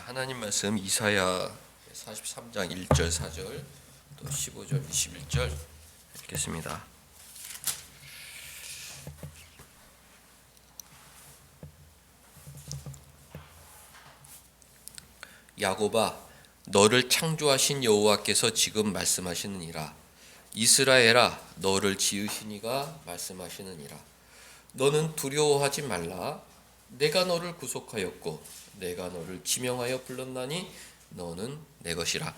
하나님 말씀 이사야 43장 1절 4절 또 15절 21절 읽겠습니다. 야곱아, 너를 창조하신 여호와께서 지금 말씀하시느니라. 이스라엘아, 너를 지으신 이가 말씀하시느니라. 너는 두려워하지 말라. 내가 너를 구속하였고 내가 너를 지명하여 불렀나니 너는 내 것이라.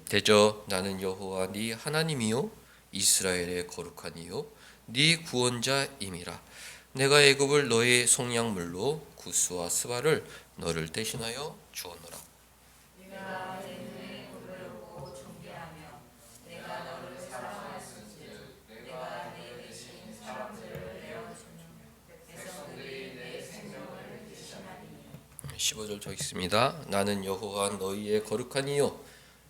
대저 나는 여호와 네 하나님이요 이스라엘의 거룩한 이요 네 구원자임이라. 내가 애굽을 너의 속량물로 구스와 스바를 너를 대신하여 주었노라. 내가 너를 사랑하였은즉 내가 네 대신 사람들을 내어주며 백성들이 내 생명을 대신하리니. 15절 더 있습니다. 나는 여호와 너희의 거룩한 이요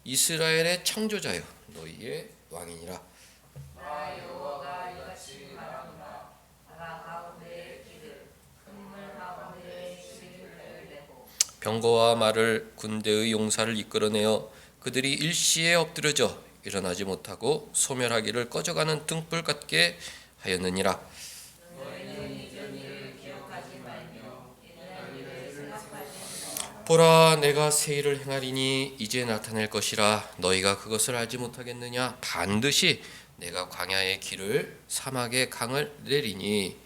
이스라엘의 창조자요 너희의 왕이니라. 나 여호와가 이같이 말하노라. 바다 가운데의 길을 흙물 가운데의 시리를 내고 병거와 말을 군대의 용사를 이끌어내어 그들이 일시에 엎드려져 일어나지 못하고 소멸하기를 꺼져가는 등불 같게 하였느니라. 너희는 이전 일을 기억하지 말며 옛날 일을 생각하지 말라. 보라, 내가 새 일을 행하리니 이제 나타낼 것이라. 너희가 그것을 알지 못하겠느냐? 반드시 내가 광야의 길을 사막의 강을 내리니.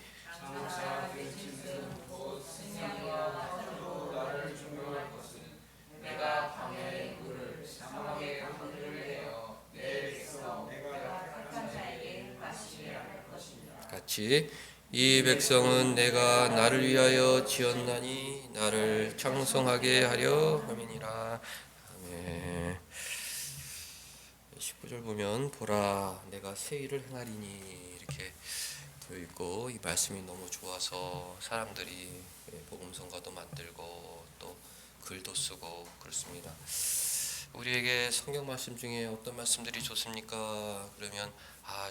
내가 광야의 물을 사막의 강들을 내어 내 백성 내가 택한 자에게 마시게 할 것이니라. 같이 이 백성은 내가 나를 위하여 지었나니 나를 창송하게 하려 함이니라. 아멘. 19절 보면 보라 내가 새 일을 행하리니 이렇게 되어 있고, 이 말씀이 너무 좋아서 사람들이 복음성가도 만들고 또 글도 쓰고 그렇습니다. 우리에게 성경 말씀 중에 어떤 말씀들이 좋습니까? 그러면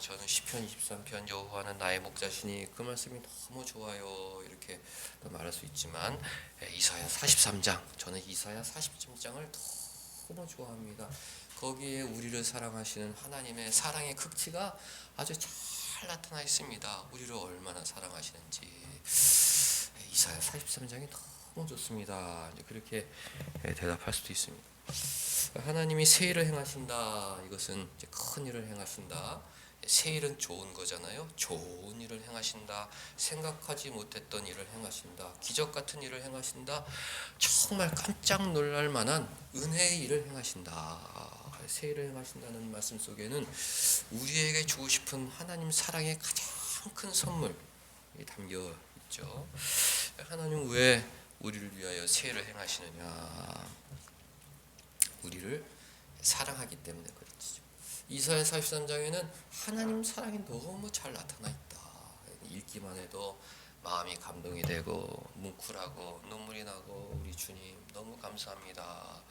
저는 시편 23편 여호와는 나의 목자시니 그 말씀이 너무 좋아요 이렇게 말할 수 있지만, 이사야 43장, 저는 이사야 43장을 너무 좋아합니다. 거기에 우리를 사랑하시는 하나님의 사랑의 극치가 아주 잘 나타나 있습니다. 우리를 얼마나 사랑하시는지. 이사야 43장이 너무 좋습니다. 이제 그렇게 대답할 수도 있습니다. 하나님이 새 일을 행하신다. 이것은 이제 큰 일을 행하신다. 새 일은 좋은 거잖아요. 좋은 일을 행하신다. 생각하지 못했던 일을 행하신다. 기적 같은 일을 행하신다. 정말 깜짝 놀랄 만한 은혜의 일을 행하신다. 새 일을 행하신다는 말씀 속에는 우리에게 주고 싶은 하나님 사랑의 가장 큰 선물이 담겨 있죠. 하나님은 왜 우리를 위하여 새 일을 행하시느냐? 우리를 사랑하기 때문에 그렇죠. 이사야 43장에는 하나님 사랑이 너무 잘 나타나 있다. 읽기만 해도 마음이 감동이 되고 뭉클하고 눈물이 나고, 우리 주님 너무 감사합니다.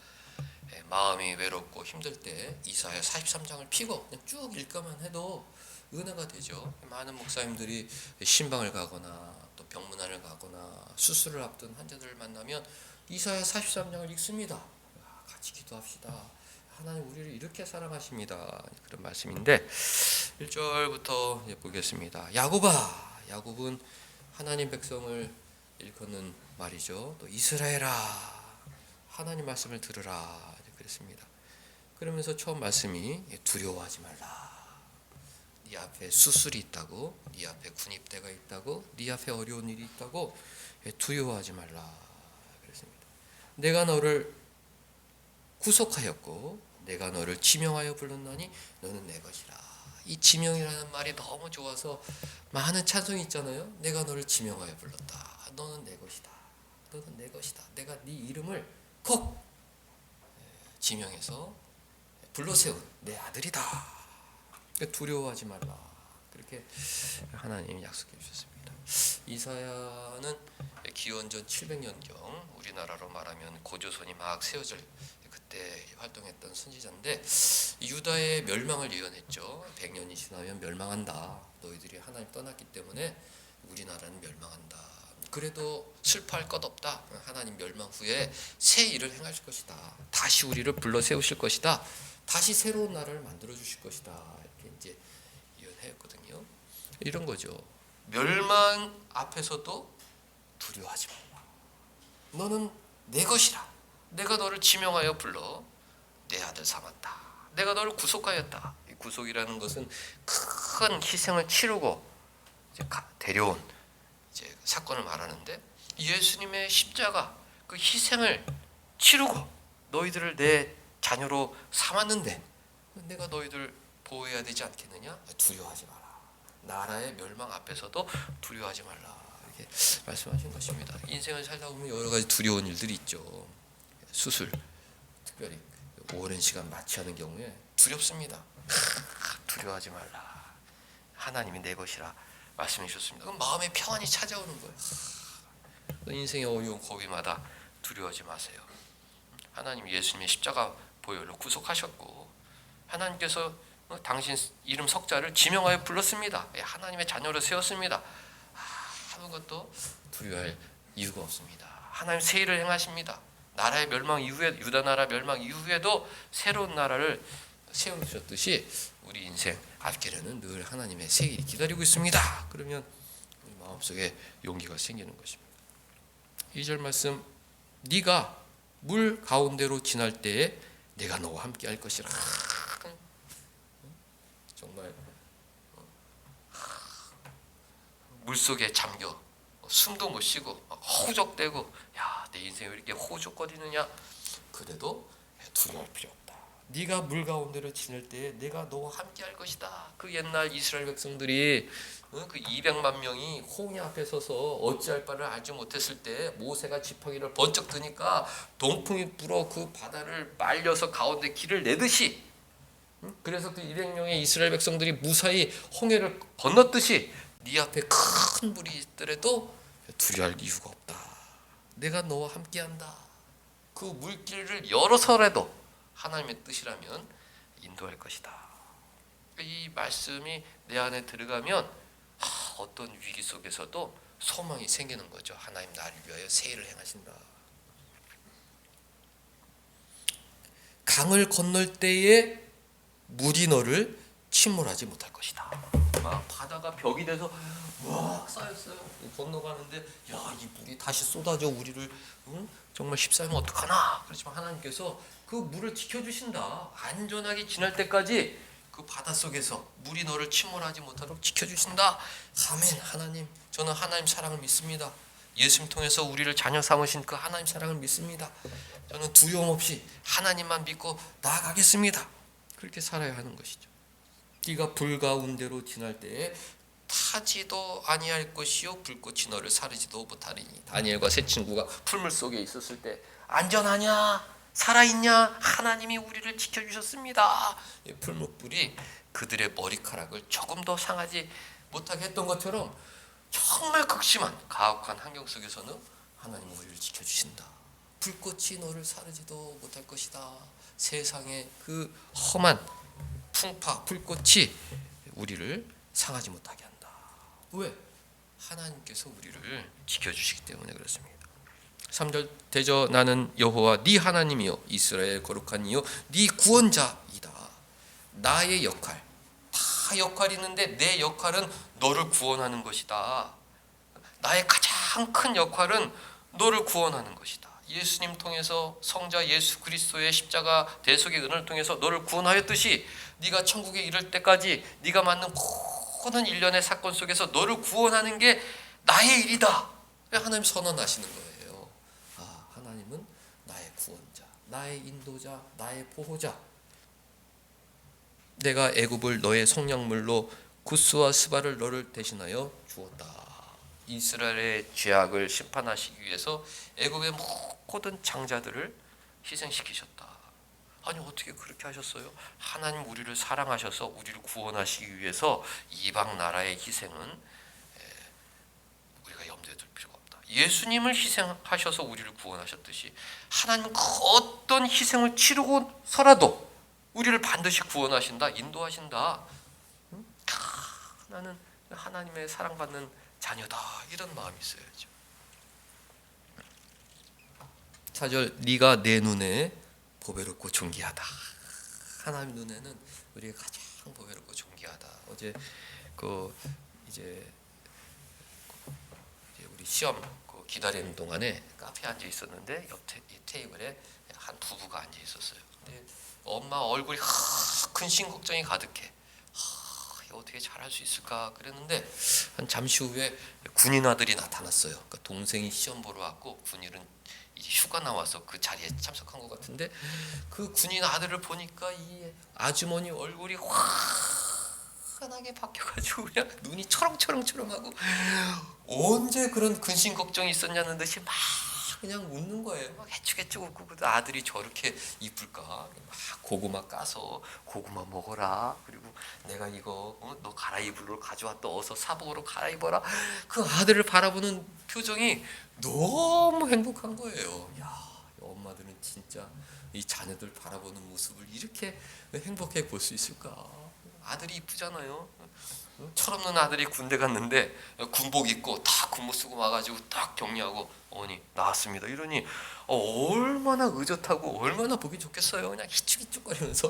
마음이 외롭고 힘들 때 이사야 43장을 피고 그냥 쭉 읽기만 해도 은혜가 되죠. 많은 목사님들이 신방을 가거나 또 병문안을 가거나 수술을 앞둔 환자들을 만나면 이사야 43장을 읽습니다. 같이 기도합시다. 하나님 우리를 이렇게 사랑하십니다. 그런 말씀인데 1절부터 보겠습니다. 야곱아, 야곱은 하나님 백성을 일컫는 말이죠. 또 이스라엘아, 하나님 말씀을 들으라 그랬습니다. 그러면서 처음 말씀이 두려워하지 말라. 네 앞에 수술이 있다고, 네 앞에 군입대가 있다고, 네 앞에 어려운 일이 있다고 두려워하지 말라 그랬습니다. 내가 너를 구속하였고 내가 너를 지명하여 불렀나니 너는 내 것이라. 이 지명이라는 말이 너무 좋아서 많은 찬송이 있잖아요. 내가 너를 지명하여 불렀다. 너는 내 것이다. 너는 내 것이다. 내가 네 이름을 콕 지명해서 불러세운 내 아들이다. 두려워하지 말라 그렇게 하나님이 약속해 주셨습니다. 이사야는 기원전 700년경 우리나라로 말하면 고조선이 막 세워질 그때 활동했던 선지자인데 유다의 멸망을 예언했죠. 100년이 지나면 멸망한다. 너희들이 하나님 떠났기 때문에 우리나라는 멸망한다. 그래도 슬퍼할 것 없다. 하나님 멸망 후에 새 일을 행하실 것이다. 다시 우리를 불러 세우실 것이다. 다시 새로운 나라를 만들어 주실 것이다. 이렇게 이제 예언했거든요. 이런 거죠. 멸망 앞에서도 두려워하지 말라. 너는 내 것이라. 내가 너를 지명하여 불러 내 아들 삼았다. 내가 너를 구속하였다. 이 구속이라는 것은 큰 희생을 치르고 이제 데려온 이제 사건을 말하는데 예수님의 십자가 그 희생을 치르고 너희들을 내 자녀로 삼았는데 내가 너희들 보호해야 되지 않겠느냐? 두려워하지 마라. 나라의 멸망 앞에서도 두려워하지 말라. 이렇게 말씀하신 것입니다. 인생을 살다 보면 여러 가지 두려운 일들이 있죠. 수술, 특별히 오랜 시간 마취하는 경우에 두렵습니다. 두려워하지 말라. 하나님이 내 것이라 말씀해 주셨습니다. 그럼 마음의 평안이 찾아오는 거예요. 인생의 어려운 고비마다 두려워하지 마세요. 하나님 예수님의 십자가 보혈로 구속하셨고 하나님께서 당신 이름 석자를 지명하여 불렀습니다. 하나님의 자녀로 세웠습니다. 아무것도 두려워할 이유가 없습니다. 하나님 새 일을 행하십니다. 나라의 멸망 이후에 유다 나라 멸망 이후에도 새로운 나라를 세우셨듯이 우리 인생 앞길에는 늘 하나님의 새 일이 기다리고 있습니다. 그러면 우리 마음속에 용기가 생기는 것입니다. 2절 말씀 네가 물 가운데로 지날 때에 내가 너와 함께 할 것이라. 정말 물속에 잠겨 숨도 못 쉬고 허우적대고 야, 내 인생이 왜 이렇게 허우적거리느냐. 그래도 두려워할 필요 없다. 네가 물 가운데로 지낼 때에 내가 너와 함께 할 것이다. 그 옛날 이스라엘 백성들이 그 200만 명이 홍해 앞에 서서 어찌할 바를 알지 못했을 때 모세가 지팡이를 번쩍 드니까 동풍이 불어 그 바다를 말려서 가운데 길을 내듯이, 그래서 그 200명의 이스라엘 백성들이 무사히 홍해를 건넜듯이 네 앞에 큰 물이 있더라도 두려워할 이유가 없다. 내가 너와 함께한다. 그 물길을 열어서라도 하나님의 뜻이라면 인도할 것이다. 이 말씀이 내 안에 들어가면 어떤 위기 속에서도 소망이 생기는 거죠. 하나님 나를 위하여 새 일을 행하신다. 강을 건널 때에 물이 너를 침몰하지 못할 것이다. 막 바다가 벽이 돼서 와 쌓였어요. 건너가는데 야, 이 물이 다시 쏟아져 우리를 정말 휩싸이면 어떡하나. 그렇지만 하나님께서 그 물을 지켜주신다. 안전하게 지날 때까지 그 바닷속에서 물이 너를 침몰하지 못하도록 지켜주신다. 아멘. 하나님, 저는 하나님 사랑을 믿습니다. 예수님 통해서 우리를 자녀 삼으신 그 하나님 사랑을 믿습니다. 저는 두려움 없이 하나님만 믿고 나아가겠습니다. 그렇게 살아야 하는 것이죠. 네가 불 가운데로 지날 때에 타지도 아니할 것이요 불꽃이 너를 사르지도 못하리니. 다니엘과 세 친구가 풀물 속에 있었을 때 안전하냐? 살아있냐? 하나님이 우리를 지켜주셨습니다. 풀무불이 그들의 머리카락을 조금 더 상하지 못하게 했던 것처럼 정말 극심한 가혹한 환경 속에서는 하나님 우리를 지켜주신다. 불꽃이 너를 사르지도 못할 것이다. 세상의 그 험한 풍파 불꽃이 우리를 상하지 못하게 한다. 왜? 하나님께서 우리를 지켜주시기 때문에 그렇습니다. 3절 대저 나는 여호와 네 하나님이요 이스라엘 거룩한 이요 네 구원자이다. 나의 역할, 다 역할이 있는데 내 역할은 너를 구원하는 것이다. 나의 가장 큰 역할은 너를 구원하는 것이다. 예수님 통해서 성자 예수 그리스도의 십자가 대속의 은혜를 통해서 너를 구원하였듯이 네가 천국에 이를 때까지 네가 맞는 모든 일련의 사건 속에서 너를 구원하는 게 나의 일이다. 하나님 선언하시는 거예요. 하나님은 나의 구원자, 나의 인도자, 나의 보호자. 내가 애굽을 너의 속량물로 구스와 스바를 너를 대신하여 주었다. 이스라엘의 죄악을 심판하시기 위해서 애굽의 모든 장자들을 희생시키셨다. 아니 어떻게 그렇게 하셨어요? 하나님 우리를 사랑하셔서 우리를 구원하시기 위해서 이방 나라의 희생은 우리가 염두에 둘 필요가 없다. 예수님을 희생하셔서 우리를 구원하셨듯이 하나님은 그 어떤 희생을 치르고서라도 우리를 반드시 구원하신다, 인도하신다. 나는 하나님의 사랑받는 자녀다, 이런 마음이 있어야죠. 4절, 네가 내 눈에 보배롭고 존귀하다. 하나님 눈에는 우리가 가장 보배롭고 존귀하다. 어제 이제 우리 시험 기다리는 동안에 카페에 앉아 있었는데 옆 테이블에 한 부부가 앉아 있었어요. 근데 엄마 얼굴이 근심 걱정이 가득해. 어떻게 잘할 수 있을까 그랬는데 한 잠시 후에 군인 아들이 나타났어요. 그러니까 동생이 시험 보러 왔고 군인은 이제 휴가 나와서 그 자리에 참석한 것 같은데, 그 군인 아들을 보니까 이 아주머니 얼굴이 환하게 바뀌어가지고 그냥 눈이 초롱초롱초롱하고 언제 그런 근심 걱정이 있었냐는 듯이 막 그냥 웃는 거예요. 막 해축해축 웃고. 그 아들이 저렇게 이쁠까? 막 고구마 까서 고구마 먹어라. 그리고 내가 이거 너 갈아입을 걸 가져왔다. 어서 사복으로 갈아입어라. 그 아들을 바라보는 표정이 너무 행복한 거예요. 야, 엄마들은 진짜 이 자녀들 바라보는 모습을 이렇게 행복해 볼 수 있을까? 아들이 이쁘잖아요. 철없는 아들이 군대 갔는데 군복 입고 딱 군무 쓰고 와가지고 딱 격려하고 어머니 나왔습니다 이러니 얼마나 의젓하고 얼마나 보기 좋겠어요. 그냥 희죽희죽거리면서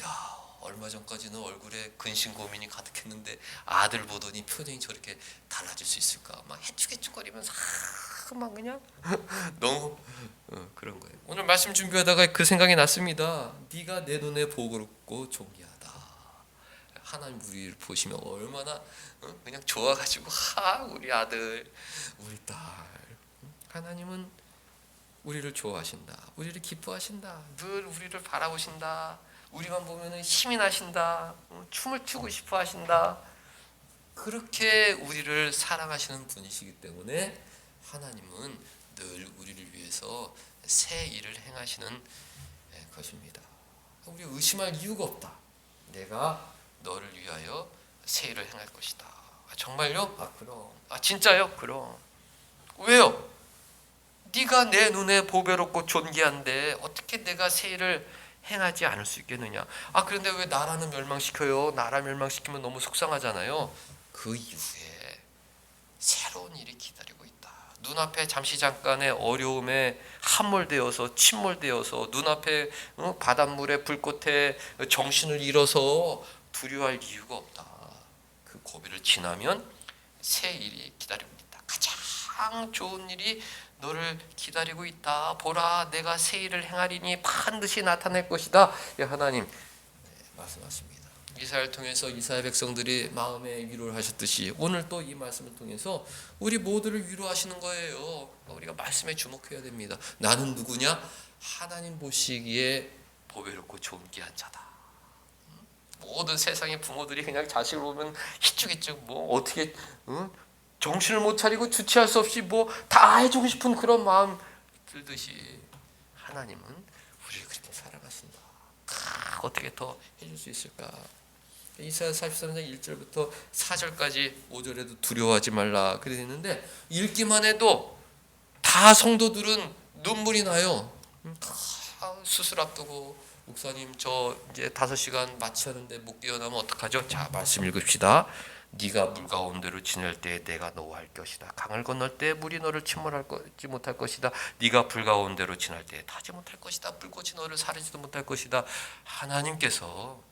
야, 얼마 전까지는 얼굴에 근심 고민이 가득했는데 아들 보더니 표정이 저렇게 달라질 수 있을까? 막 해축해축거리면서 막 그냥 너무 그런 거예요. 오늘 말씀 준비하다가 그 생각이 났습니다. 네가 내 눈에 보고롭고 존귀하다. 하나님 우리를 보시면 얼마나 그냥 좋아가지고 우리 아들, 우리 딸. 하나님은 우리를 좋아하신다. 우리를 기뻐하신다. 늘 우리를 바라보신다. 우리만 보면은 힘이 나신다. 춤을 추고 싶어 하신다. 그렇게 우리를 사랑하시는 분이시기 때문에 하나님은 늘 우리를 위해서 새 일을 행하시는 것입니다. 우리 의심할 이유가 없다. 내가 너를 위하여 새 일을 행할 것이다. 정말요? 그럼. 진짜요? 그럼. 왜요? 네가 내 눈에 보배롭고 존귀한데 어떻게 내가 새 일을 행하지 않을 수 있겠느냐? 그런데 왜 나라는 멸망시켜요? 나라 멸망시키면 너무 속상하잖아요. 그 이후에 새로운 일이 기다리고 있다. 눈앞에 잠시 잠깐의 어려움에 함몰되어서 침몰되어서 눈앞에 바닷물에 불꽃에 정신을 잃어서 두려워할 이유가 없다. 그 고비를 지나면 새 일이 기다리고 있다. 가장 좋은 일이 너를 기다리고 있다. 보라, 내가 새 일을 행하리니 반드시 나타낼 것이다. 하나님 말씀하십니다. 이사야를 통해서 이스라엘 백성들이 마음에 위로를 하셨듯이 오늘 또 이 말씀을 통해서 우리 모두를 위로하시는 거예요. 우리가 말씀에 주목해야 됩니다. 나는 누구냐? 하나님 보시기에 보배롭고 존귀한 자다. 모든 세상의 부모들이 그냥 자식을 보면 희죽희죽 어떻게 정신을 못 차리고 주체할 수 없이 다 해주고 싶은 그런 마음 들듯이 하나님은 우리를 그렇게 사랑하신다. 어떻게 더 해줄 수 있을까? 이사야 43장 1절부터 4절까지 5절에도 두려워하지 말라 그래 있는데 읽기만 해도 다 성도들은 눈물이 나요. 수술 앞두고 목사님 저 이제 5시간 마취하는데 못 깨어나면 어떡하죠? 자, 말씀 읽읍시다. 네가 물 가운데로 지낼 때에 내가 너와 할 것이다. 강을 건널 때 물이 너를 침몰하지 못할 것이다. 네가 불 가운데로 지날 때에 타지 못할 것이다. 불꽃이 너를 사르지도 못할 것이다. 하나님께서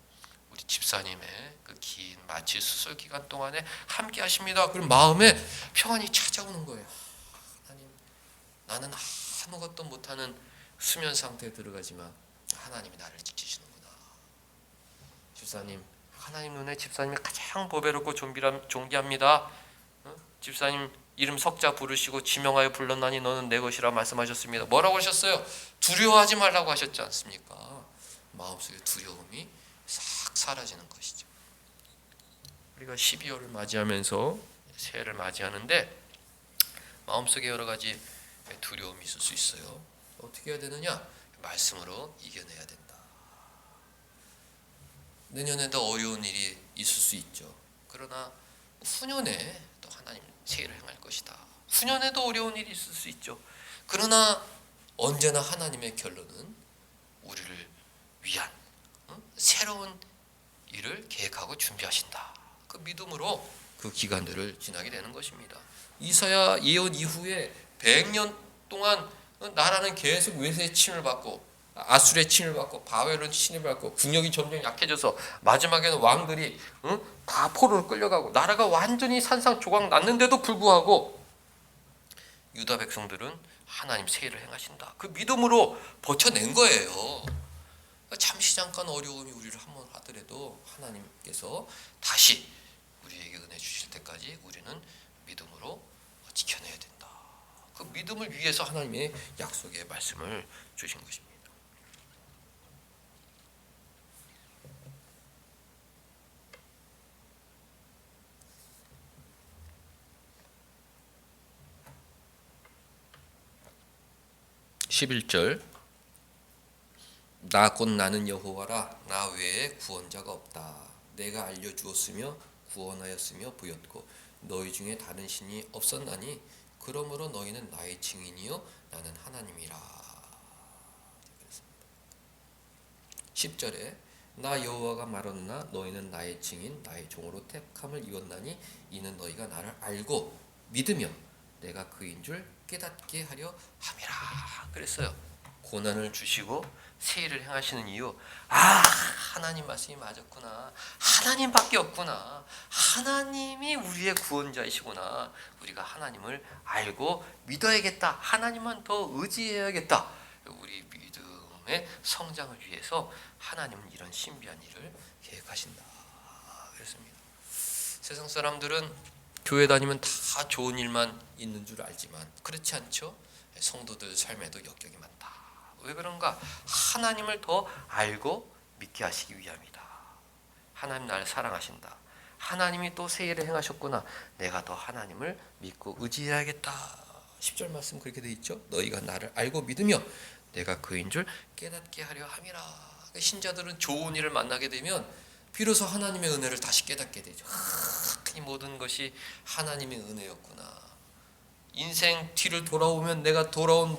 우리 집사님의 그 긴 마취 수술 기간 동안에 함께 하십니다. 그럼 마음에 평안이 찾아오는 거예요. 하나님, 나는 아무것도 못하는 수면 상태에 들어가지만 하나님이 나를 지키시는구나. 집사님, 하나님 눈에 집사님이 가장 보배롭고 존귀합니다. 집사님 이름 석자 부르시고 지명하여 불렀나니 너는 내 것이라 말씀하셨습니다. 뭐라고 하셨어요? 두려워하지 말라고 하셨지 않습니까? 마음속에 두려움이 싹 사라지는 것이죠. 우리가 12월을 맞이하면서 새해를 맞이하는데 마음속에 여러 가지 두려움이 있을 수 있어요. 어떻게 해야 되느냐? 말씀으로 이겨내야 된다. 내년에도 어려운 일이 있을 수 있죠. 그러나 후년에 또 하나님 새 일을 행할 것이다. 후년에도 어려운 일이 있을 수 있죠. 그러나 언제나 하나님의 결론은 우리를 위한 새로운 일을 계획하고 준비하신다. 그 믿음으로 그 기간들을 지나게 되는 것입니다. 이사야 예언 이후에 100년 동안 나라는 계속 외세의 침을 받고 아수르의 침을 받고 바벨론 침을 받고 국력이 점점 약해져서 마지막에는 왕들이 다 포로로 끌려가고 나라가 완전히 산산조각 났는데도 불구하고 유다 백성들은 하나님 새 일을 행하신다. 그 믿음으로 버텨낸 거예요. 잠시 잠깐 어려움이 우리를 한번 하더라도 하나님께서 다시 우리에게 은혜 주실 때까지 우리는 믿음으로 지켜내야 된다. 그 믿음을 위해서 하나님의 약속의 말씀을 주신 것입니다. 11절 나 곧 나는 여호와라 나 외에 구원자가 없다. 내가 알려주었으며 구원하였으며 보였고 너희 중에 다른 신이 없었나니 그러므로 너희는 나의 증인이요 나는 하나님이라. 10절에 나 여호와가 말하노나 너희는 나의 증인 나의 종으로 택함을 입었나니 이는 너희가 나를 알고 믿으며 내가 그인 줄 깨닫게 하려 함이라. 그랬어요. 고난을 주시고 새 일을 행하시는 이유, 하나님 말씀이 맞았구나, 하나님밖에 없구나, 하나님이 우리의 구원자이시구나, 우리가 하나님을 알고 믿어야겠다, 하나님만 더 의지해야겠다. 우리 믿음의 성장을 위해서 하나님은 이런 신비한 일을 계획하신다 그랬습니다. 세상 사람들은 교회 다니면 다 좋은 일만 있는 줄 알지만 그렇지 않죠. 성도들 삶에도 역경이 많다. 왜 그런가? 하나님을 더 알고 믿게 하시기 위함이다. 하나님 나를 사랑하신다. 하나님이 또 새 일을 행하셨구나. 내가 더 하나님을 믿고 의지해야겠다. 10절 말씀 그렇게 돼 있죠. 너희가 나를 알고 믿으며 내가 그인 줄 깨닫게 하려 함이라. 신자들은 좋은 일을 만나게 되면 비로소 하나님의 은혜를 다시 깨닫게 되죠. 이 모든 것이 하나님의 은혜였구나. 인생 뒤를 돌아오면 내가 걸어온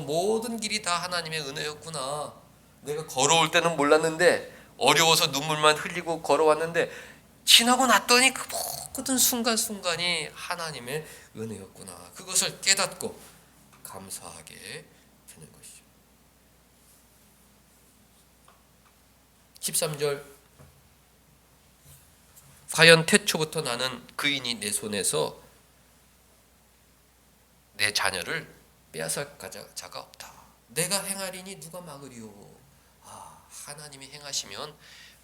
모든 길이 다 하나님의 은혜였구나. 내가 걸어올 때는 몰랐는데 어려워서 눈물만 흘리고 걸어왔는데 지나고 났더니 그 모든 순간순간이 하나님의 은혜였구나. 그것을 깨닫고 감사하게 되는 것이죠. 13절 과연 태초부터 나는 그인이 내 손에서 내 자녀를 빼앗을 자가 없다. 내가 행하리니 누가 막으리요. 하나님이 행하시면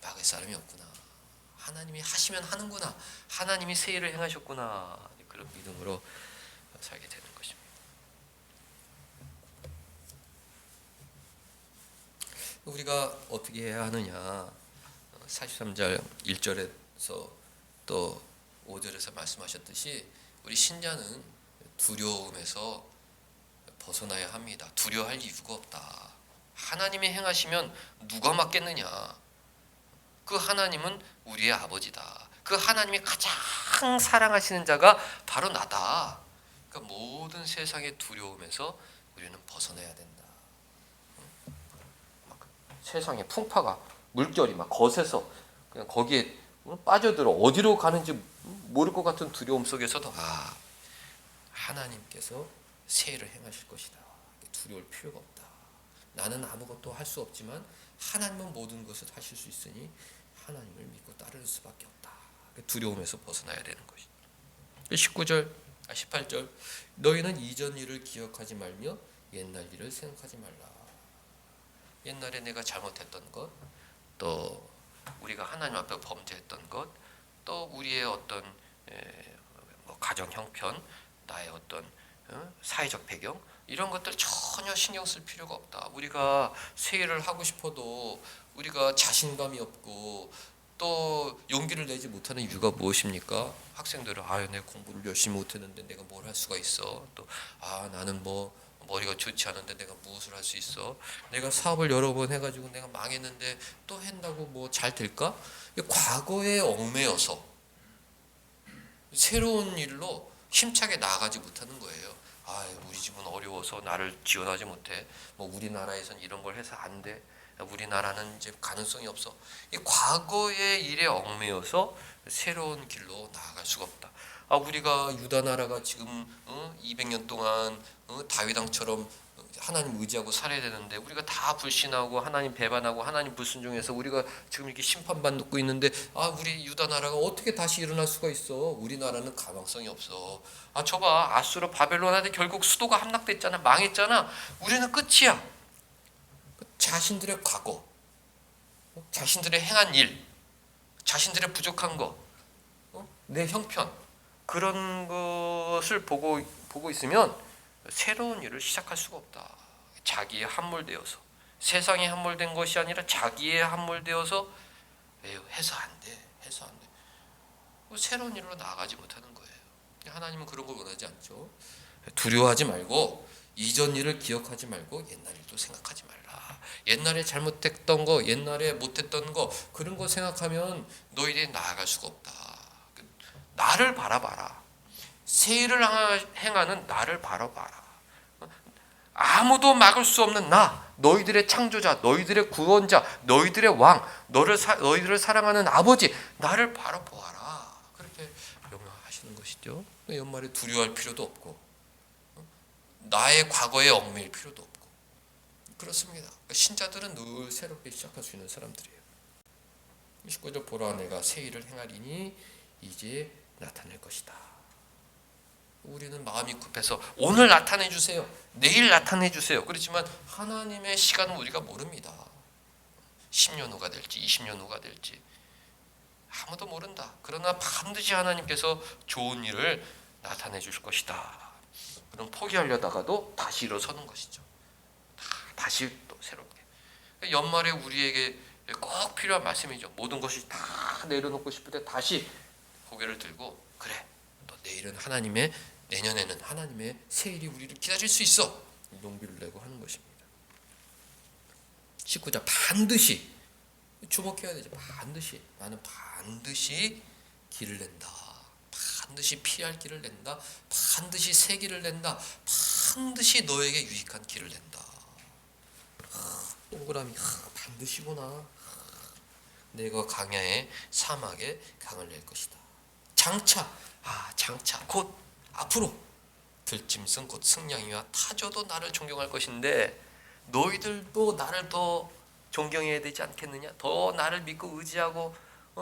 막을 사람이 없구나. 하나님이 하시면 하는구나. 하나님이 새 일을 행하셨구나. 그런 믿음으로 살게 되는 것입니다. 우리가 어떻게 해야 하느냐. 43절 1절에서 또 5절에서 말씀하셨듯이 우리 신자는 두려움에서 벗어나야 합니다. 두려워할 이유가 없다. 하나님이 행하시면 누가 막겠느냐. 그 하나님은 우리의 아버지다. 그 하나님이 가장 사랑하시는 자가 바로 나다. 그러니까 모든 세상의 두려움에서 우리는 벗어나야 된다. 세상의 풍파가 물결이 막 거세서 그냥 거기에 빠져들어 어디로 가는지 모를 것 같은 두려움 속에서도 하나님께서 새 일을 행하실 것이다. 두려울 필요가 없다. 나는 아무것도 할 수 없지만 하나님은 모든 것을 하실 수 있으니 하나님을 믿고 따를 수밖에 없다. 두려움에서 벗어나야 되는 것이다. 18절 너희는 이전 일을 기억하지 말며 옛날 일을 생각하지 말라. 옛날에 내가 잘못했던 것, 또 우리가 하나님 앞에 범죄했던 것, 또 우리의 어떤 가정 형편, 나의 어떤 사회적 배경 이런 것들 전혀 신경 쓸 필요가 없다. 우리가 새 일을 하고 싶어도 우리가 자신감이 없고 또 용기를 내지 못하는 이유가 무엇입니까? 학생들은 내가 공부를 열심히 못했는데 내가 뭘 할 수가 있어. 또 나는 뭐 머리가 좋지 않은데 내가 무엇을 할 수 있어? 내가 사업을 여러 번 해가지고 내가 망했는데 또 한다고 뭐 잘 될까? 과거에 얽매여서 새로운 일로 힘차게 나아가지 못하는 거예요. 우리 집은 어려워서 나를 지원하지 못해. 뭐 우리나라에선 이런 걸 해서 안 돼. 우리나라는 이제 가능성이 없어. 이 과거의 일에 얽매여서 새로운 길로 나아갈 수가 없다. 우리가 유다 나라가 지금 200년 동안 다윗 왕처럼 하나님 의지하고 살아야 되는데 우리가 다 불신하고 하나님 배반하고 하나님 불순종해서 우리가 지금 이렇게 심판받고 있는데 우리 유다 나라가 어떻게 다시 일어날 수가 있어? 우리나라는 가망성이 없어. 저봐 아수르 바벨론한테 결국 수도가 함락됐잖아. 망했잖아. 우리는 끝이야. 자신들의 과거, 자신들의 행한 일, 자신들의 부족한 거, 내 형편 그런 것을 보고 있으면 새로운 일을 시작할 수가 없다. 자기에 함몰되어서 세상에 함몰된 것이 아니라 자기에 함몰되어서 해서 안 돼. 새로운 일로 나아가지 못하는 거예요. 하나님은 그런 걸 원하지 않죠. 두려워하지 말고 이전 일을 기억하지 말고 옛날 일도 생각하지 말라. 옛날에 잘못했던 거, 옛날에 못했던 거 그런 거 생각하면 너희들이 나아갈 수가 없다. 나를 바라봐라. 새 일을 행하는 나를 바라봐라. 아무도 막을 수 없는 나, 너희들의 창조자, 너희들의 구원자, 너희들의 왕, 너희들을 사랑하는 아버지, 나를 바라보아라. 그렇게 명령하시는 것이죠. 연말에 두려워할 필요도 없고 나의 과거에 얽매일 필요도 없고 그렇습니다. 신자들은 늘 새롭게 시작할 수 있는 사람들이에요. 19절 보라 내가 새 일을 행하리니 이제 나타낼 것이다. 우리는 마음이 급해서 오늘 나타내 주세요. 내일 나타내 주세요. 그렇지만 하나님의 시간은 우리가 모릅니다. 10년 후가 될지 20년 후가 될지 아무도 모른다. 그러나 반드시 하나님께서 좋은 일을 나타내 주실 것이다. 그럼 포기하려다가도 다시 일어서는 것이죠. 다시 또 새롭게. 연말에 우리에게 꼭 필요한 말씀이죠. 모든 것이 다 내려놓고 싶을 때 다시 고개를 들고 그래. 또 내년에는 하나님의 새 일이 우리를 기다릴 수 있어. 용기를 내고 하는 것입니다. 19절 반드시 주목해야 되죠. 나는 반드시 길을 낸다. 반드시 피할 길을 낸다. 반드시 새 길을 낸다. 반드시 너에게 유익한 길을 낸다. 동그라미 반드시구나. 내가 강야에 사막에 강을 낼 것이다. 장차 곧 앞으로 들짐승 곧 승냥이와 타조도 나를 존경할 것인데 너희들도 나를 더 존경해야 되지 않겠느냐? 더 나를 믿고 의지하고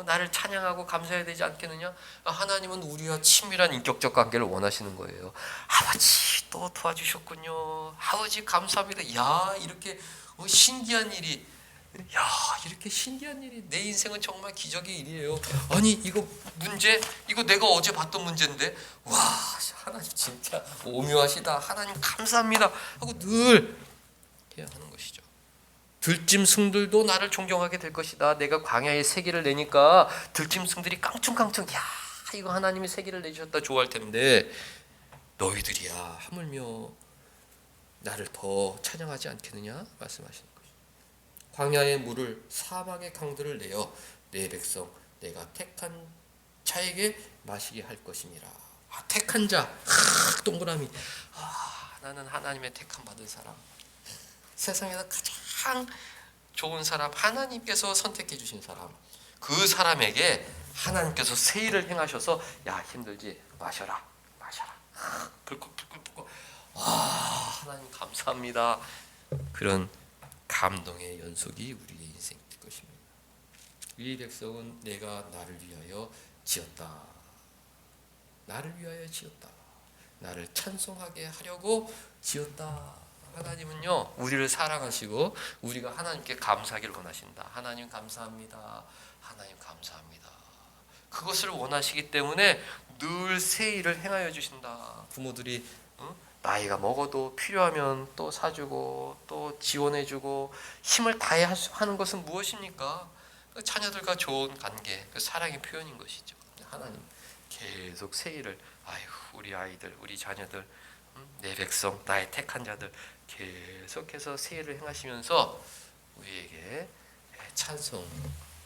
나를 찬양하고 감사해야 되지 않겠느냐? 하나님은 우리와 친밀한 인격적 관계를 원하시는 거예요. 아버지 또 도와주셨군요. 아버지 감사합니다. 이렇게 신기한 일이 내 인생은 정말 기적의 일이에요. 아니 이거 내가 어제 봤던 문제인데 와 하나님 진짜 오묘하시다. 하나님 감사합니다 하고 늘 해야 하는 것이죠. 들짐승들도 나를 존경하게 될 것이다. 내가 광야에 세기를 내니까 들짐승들이 깡충깡충 이거 하나님이 세기를 내주셨다 좋아할 텐데 너희들이야 하물며 나를 더 찬양하지 않겠느냐 말씀하시는 거죠. 광야의 물을 사막의 강들을 내어 내 백성 내가 택한 자에게 마시게 할 것이니라. 택한 자 동그라미. 나는 하나님의 택함 받은 사람. 세상에서 가장 좋은 사람, 하나님께서 선택해 주신 사람. 그 사람에게 하나님께서 새 일을 행하셔서 힘들지 마셔라. 불고 하나님 감사합니다. 그런 감동의 연속이 우리의 인생일 것입니다. 이 백성은 내가 나를 위하여 지었다. 나를 찬송하게 하려고 지었다. 하나님은요 우리를 사랑하시고 우리가 하나님께 감사하기를 원하신다. 하나님 감사합니다. 그것을 원하시기 때문에 늘 새 일을 행하여 주신다. 부모들이 나이가 먹어도 필요하면 또 사주고 또 지원해주고 힘을 다해 하는 것은 무엇입니까? 자녀들과 좋은 관계, 그 사랑의 표현인 것이죠. 하나님 계속 새 일을 우리 아이들, 우리 자녀들 내 백성 나의 택한 자들 계속해서 세일을 행하시면서 우리에게 찬송,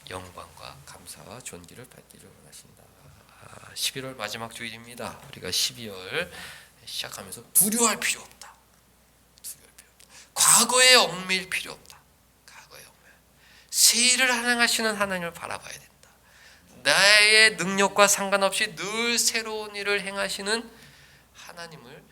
영광과 감사와 존귀를 받기를 원하신다. 11월 마지막 주일입니다. 우리가 12월 시작하면서 두려워할 필요 없다. 과거에 얽매일 필요 없다. 과거에 얽매일. 세일을 행하시는 하나님을 바라봐야 된다. 나의 능력과 상관없이 늘 새로운 일을 행하시는 하나님을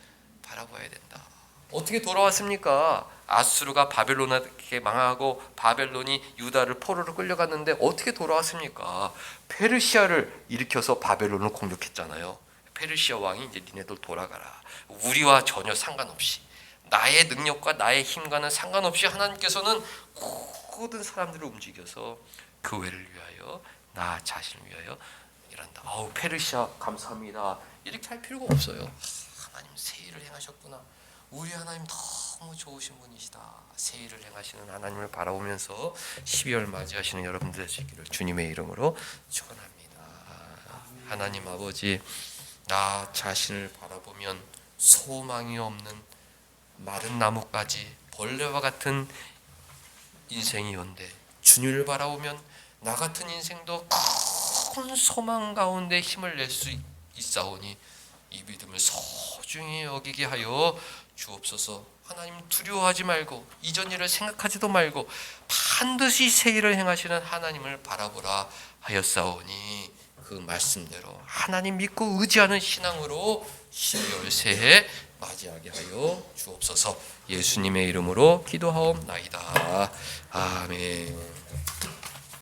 바라봐야 된다. 어떻게 돌아왔습니까? 아수르가 바벨론에게 망하고 바벨론이 유다를 포로로 끌려갔는데 어떻게 돌아왔습니까? 페르시아를 일으켜서 바벨론을 공격했잖아요. 페르시아 왕이 이제 니네들 돌아가라. 우리와 전혀 상관없이 나의 능력과 나의 힘과는 상관없이 하나님께서는 모든 사람들을 움직여서 교회를 위하여 나 자신을 위하여 일한다. 페르시아 감사합니다. 이렇게 할 필요가 없어요. 하나님 새 일을 행하셨구나. 우리 하나님 너무 좋으신 분이시다. 새 일을 행하시는 하나님을 바라보면서 12월 맞이하시는 여러분들 되시기를 주님의 이름으로 축원합니다. 하나님 아버지, 나 자신을 바라보면 소망이 없는 마른 나무까지 벌레와 같은 인생이온데 주님을 바라보면 나 같은 인생도 큰 소망 가운데 힘을 낼 수 있사오니 이 믿음을 소중히 여기게 하여 주옵소서. 하나님 두려워하지 말고 이전 일을 생각하지도 말고 반드시 새 일을 행하시는 하나님을 바라보라 하였사오니 그 말씀대로 하나님 믿고 의지하는 신앙으로 12월 새해 맞이하게 하여 주옵소서. 예수님의 이름으로 기도하옵나이다. 아멘.